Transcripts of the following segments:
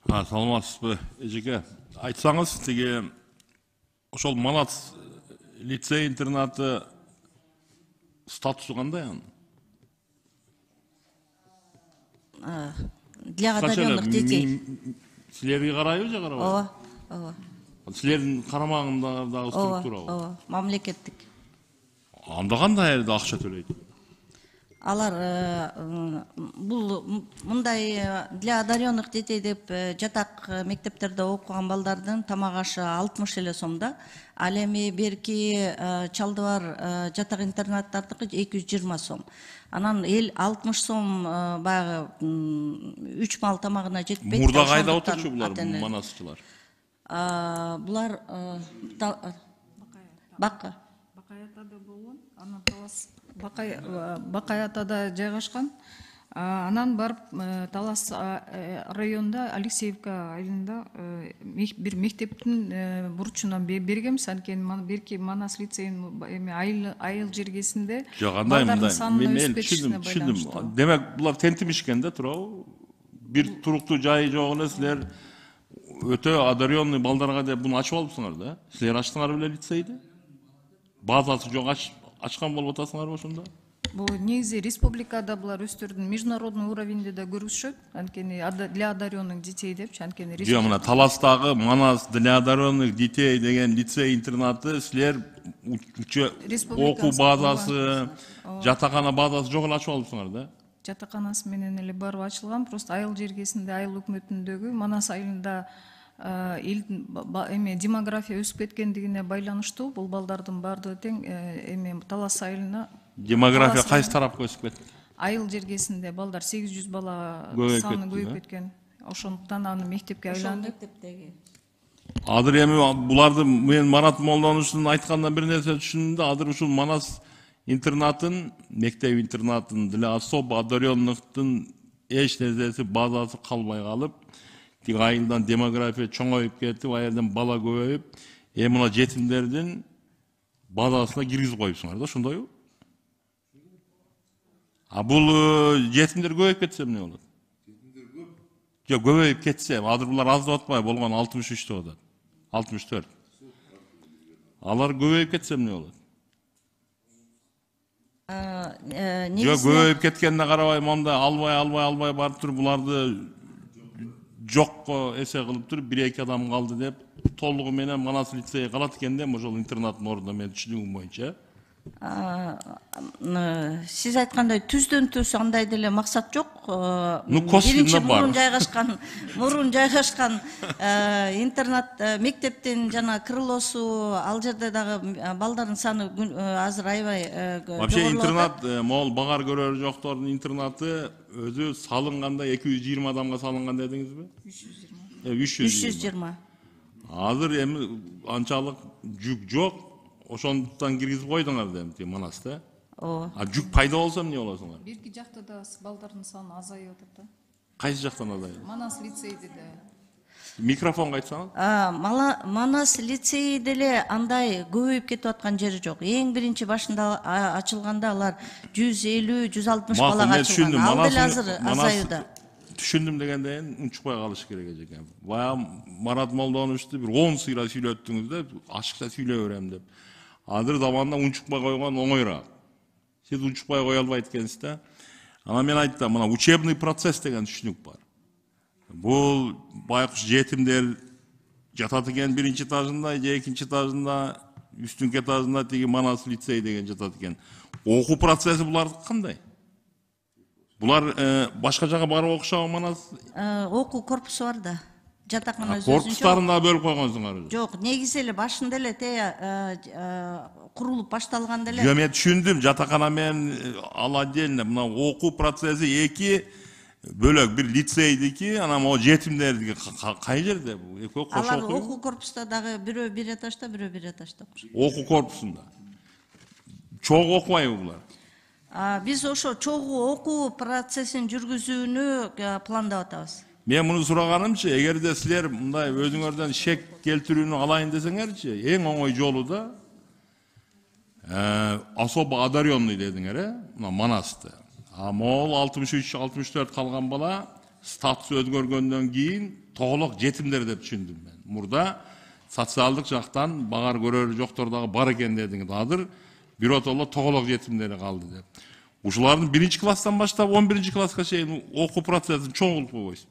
Саламатсызбы, эжеке. Айтсаңыз, теге ошол Манас лицей интернаты статусу кандай анын? Для одаренных детей. Силерге карайбы же карабайбы? Ооба, ооба. Силердин карамагындагы структура бул. Ооба, мамлекеттик. Анда кандай жерде акча төлөйт? Алар бул мындай для одаренных детей деп жатак мектептерде окуган балдардын тамак ашы 60 эле сом да. Ал эми берки чалды бар жатак интернаттардыкы 220 сом. Анан 60 сом баягы 3 мал тамагына жетпейт. Мурда кайда отурчу булар манасчылар? Булар Бакка. Бакаятада болгон, анан Талас Бакаятада жайгашкан. Анан барып Талас районунда Алексеевка айылында бир мектептин бурчунан бергем. Анткени берки Манас лицейинин эми айыл жергесинде балдардын санын өспөтүшүнө байланыштуу. Демек булар тентимишкен да, туурабы? Бир туруктуу жайы жок эле, силер өтө одаренный балдарга деп буну ачып алыпсыңар да. Силер ачтыңар беле лицейди? Базасы жок, ачкан болуп атасыңарбы ошондо? Бул негизи республикада булар өздөрүнүн международный уровеньде да көрүшөт. Анткени для одаренных детей депчи, анткени Жок, мына Таластагы Манас для одаренных детей деген лицей интернаты силер окуу базасы, жатакана базасы жок эле ачып алыпсыңар да? Жатаканасы менен эле барып ачылган, просто айыл жергесинде, айыл өкмөтүндөгү Манас айылында эми демография өсүп кеткендигине байланыштуу. Бул балдардын баардыгы тең эми Талас айылына. Демография кайсы тарапка өсүп кетти? Айыл жергесинде балдар 800 бала саны көбөйүп кеткен. Ошондуктан аны мектепке айланды. Азыр эми буларды мен Марат Молдонушдун айткандан бир нерсе түшүндүм да, азыр ушул Манас интернатын, мектеп интернатын для особо одаренныктын эч нерсеси, базасы калбай калып, тиги айылдан демография чоңоюп кетип, аерден бала көбөйүп, эми мына жетимдердин базасына киргизип коюпсуңар да, ошондойбу? Бул жетимдер көбөйүп кетсе эмне болот? Жок, көбөйүп кетсе, азыр булар аздап атпайбы, болгон 63 деп атат. 64. Алар көбөйүп кетсе эмне болот? Жок, көбөйүп кеткенине карабай, монда албай барып туруп буларды жокко эсе кылып туруп 1-2 адам калды деп толугу менен Манас лицейи калат экен да, ошол интернаттын ордуна, менин түшүнүгүм боюнча. Сиз айткандай түздөн-түз андай деле максат жок. Биринчи мурун жайгашкан интернат мектептин жана крылосу, ал жерде дагы балдардын саны азыр аябай. Вообще интернат, могул багар көрөр жоктордун интернаты өзү салынганда 220 адамга салынган дедиңизби? 320. Азыр эми анчалык жүк жок. Ошондуктан киргизип койдуңар дейм, Манаста. Ооба. Жүк пайда болсо эмне болосуңар? Берки жакта да балдардын саны азайып атат да. Кайсы жактан азайып? Манас лицейде да. Микрофонго айтсаңыз. Манас лицейи деле андай көбөйүп кетип аткан жери жок. Эң биринчи башында ачылганда алар 150-160 балага ачылган. Ал деле азыр азаюуда. Түшүндүм дегенден унчукпай калыш керек экен. Баягы Марат Молдонушду бир 10 сыйра сүйлөттүңүз да, ашыкча сүйлөй берем деп. Азыр заманда унчукпай койгон оңойраак. Сиз унчукпай кое албайт экенсиз да. Анан мен айттым, мына учебный процесс деген түшүнүк бар. Бул байкуш жетимдер жатат экен биринчи этажында, экинчи этажында, үстүнкү этажында тиги Манас лицей деген жатат экен. Окуу процесси булардыкы кандай? Булар башка жака барып окушабы Манас? Окуу корпусу бар да. Жатакана өзүнчө. Корпустарында бөлүп койгонсуңар? Жок, негизи эле башында эле курулуп башталганда эле. Жок, мен түшүндүм, жатакана менен ал отдельно. Мына окуу процесси эки бөлөк, бир лицейдики, анан могу жетимдердики кай жерде бул? Экөө кошо окуйбу? Алар окуу корпуста дагы бирөө бир этажда, бирөө бир этажда окушат. Окуу корпусунда. Чогуу окубайбы булар? Биз ошо чогуу окуу процессин жүргүзүүнү пландап атабыз. Мен муну сураганымчы, эгерде силер мындай өзүңөрдөн шек келтирүүнү алайын десеңерчи, эң оңой жолу да особо одаренный дедиңер, мына Манасты. Могул 63-64 калган бала статус өзгөргөндөн кийин тоголок жетимдер деп түшүндүм мен. Мурда социалдык жактан багар көрөрү жоктор дагы бар экен дедиңиз. Азыр биротоло тоголок жетимдери калды деп. Ушулардын 1-класстан баштап 11-класска чейин окуу процессин чоң кылып койбойсуз.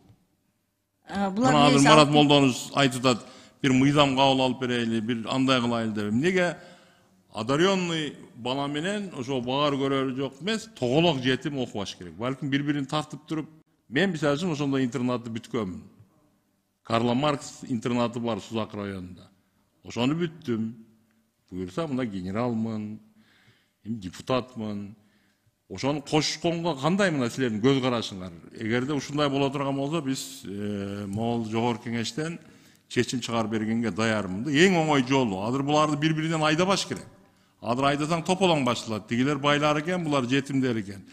Мына азыр Марат Молдонович айтып атат, бир мыйзам кабыл алып берели, бир андай кылайлы деп. Эмнеге одаренный бала менен ошо багар көрөрү жок эмес, тоголок жетим окубаш керек. Балким бири-бирин тартып туруп, мен мисалы үчүн ошондой интернатты бүткөнмүн. Карла Маркс интернаты бар Сузак районунда. Ошону бүттүм. Буюрса мына генералмын, депутатмын. Ошону кошконго кандай мына силердин көз карашыңар? Эгерде ушундай боло турган болсо, биз могул жогорку кеңештен чечим чыгарып бергенге даярмын да. Эң оңой жолу. Азыр буларды бири-биринен айдабаш керек. Азыр айдасаң тополоң башталат. Тигилер байлар экен, булар жетимдер экен.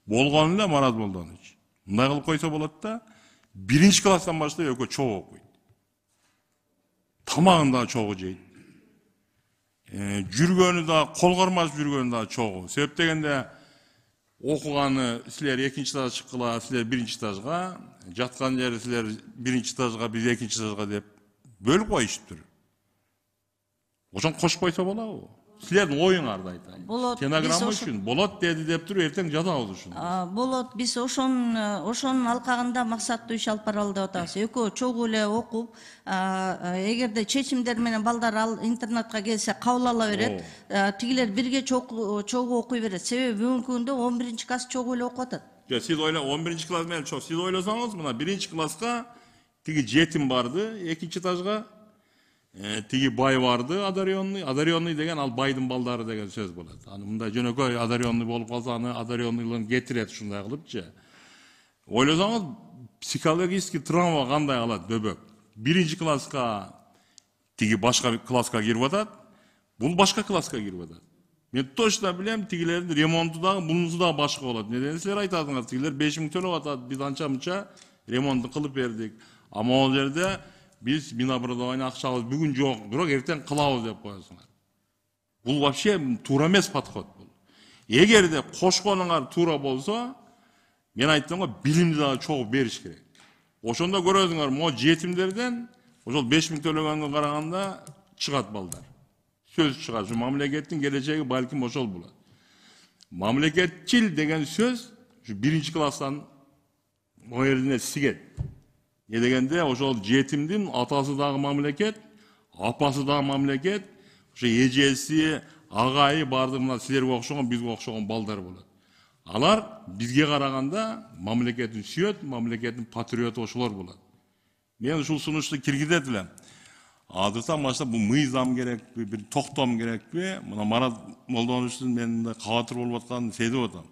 Болгону эле Марат Молдонович. Мындай кылып койсо болот да. 1-класстан баштап экөө чогуу окуйт. Тамагын да чогуу жейт. Жүргөнү да, кол кармаш жүргөнү да чогуу. Себеп дегенде окуганы силер 2-этажга чыккыла, силер 1-этажга, жаткан жери силер 1-этажга, биз 2-этажга деп бөлүп коюштур. Ошон кошуп койсо болобу? Силердин оюңарды айтайын. Стенограмма үчүн болот деди деп туруп, эртең жазабыз ушуну. Болот, биз ошонун алкагында максаттуу иш алып баралы деп атабыз. Экөө чогуу эле окуп, эгерде чечимдер менен балдар ал интернатка келсе кабыл ала берет, тигилер бирге чогуу окуй берет. Себеби бүгүнкү күндө 11-класс чогуу эле окуп атат. Сиз 11-класс менен чогуу, сиз ойлосоңуз, мына 1-класска тиги жетим барды, 2-этажга тиги бай барды, одаренный деген ал байдын балдары деген сөз болот. Аны мындай жөнөкөй одаренный болуп калса, аны одаренныйлыгын кетирет ушундай кылыпчы. Ойлосоңуз, психологический травма кандай калат бөбөк? 1-класска тиги башка класска кирип атат, бул башка класска кирип атат. Мен точно билем, тигилердин ремонту дагы, бунусу дагы башка болот. Неден силер айтасыңар, тигилер 5 000 төлөп атат, биз анча-мынча ремонтун кылып бердик. А могул жерде biz Minobrodovani акчабыз бүгүн жок, бирок эртең кылабыз деп коесуңар. Бул вообще туура эмес подход бул. Эгерде кошконуңар туура болсо, мен айттым го, билимди дагы чогуу бериш керек. Ошондо көрөсүңөр, могу жетимдерден ошол 5 000 төлөгөнгө караганда чыгат балдар. Сөз чыгат. Ушу мамлекеттин келечеги балким ошол болот. Мамлекетчил деген сөз ушу 1-класстан оердине сигет. Ne degende ошол жетимдин атасы дагы мамлекет, апасы дагы мамлекет, ошо эжеси, агайы бардык мына силерге окшогон, бизге окшогон балдар болот. Алар бизге караганда мамлекетин сүйөт, мамлекеттин патриоту ошолор болот. Мен ушул сунушту киргизет элем. Азыртан баштап бул мыйзам керекпи, бир токтом керекпи? Мына Марат Молдоновичтин мен кабатыр болуп атканын сезип атам.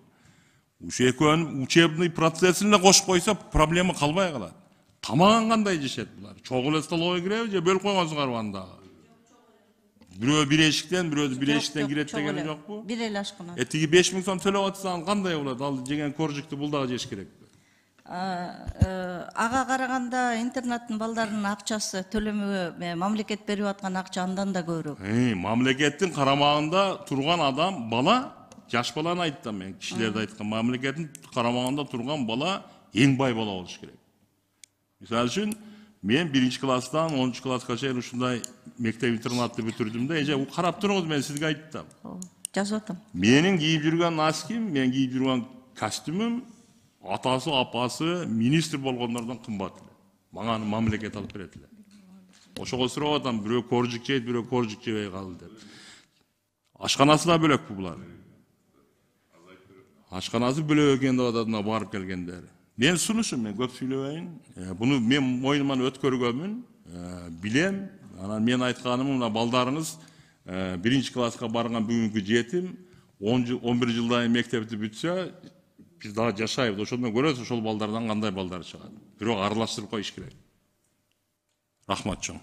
Ушу экөөнүн учебный процессин эле кошуп койсо, проблема калбай калат. Тамагын кандай жешет булар? Чогуу эле столовый киреби же бөлүп койгонсуңарбы анда? Бирөө бир эшиктен, бирөө бир эшиктен кирет деген жокпу? Бир эле ашкына. Тиги 5 000 сом төлөп атсаң кандай болот? Ал жеген коржукту бул дагы жеш керекпи? Ага караганда интернаттын балдарынын акчасы төлөмөгө мамлекет берип аткан акча андан да көбүрөөк. Мамлекеттин карамагында турган адам, бала, жаш баланы айттым мен, кишилерди айткан, мамлекеттин карамагында турган бала эң бай бала болуш керек. Misal üçün, men 1-класстан 10-класска чейин ушундай мектеп интернатты бүтүрдүм да, эже карап туруңуз, мен сизге айттым. Жазып атам. Менин кийип жүргөн носким, мен кийип жүргөн костюмум атасы, апасы министр болгондордон кымбат эле. Мага мамлекет алып берет эле. Ошого сурап атам, бирөө коржук жейт, бирөө коржук жебей калды деп. Ашканасы да бөлөкпү булар. Ашканасы бөлөк экен деп атат, барып келгендер. Men sunuşum, men көп сүйлөбөйүн. Bunu men moynuman өткөргөнмүн, билем. Анан мен айтканым, мына балдарыңыз 1-класска барган бүгүнкү жетим 11 жылдай мектепти бүтсө, биз дагы жашайбыз. Ошондон көрөсүз, ошол балдардан кандай балдар чыгат. Бирок аралаштырып коюш керек. Рахмат чоң.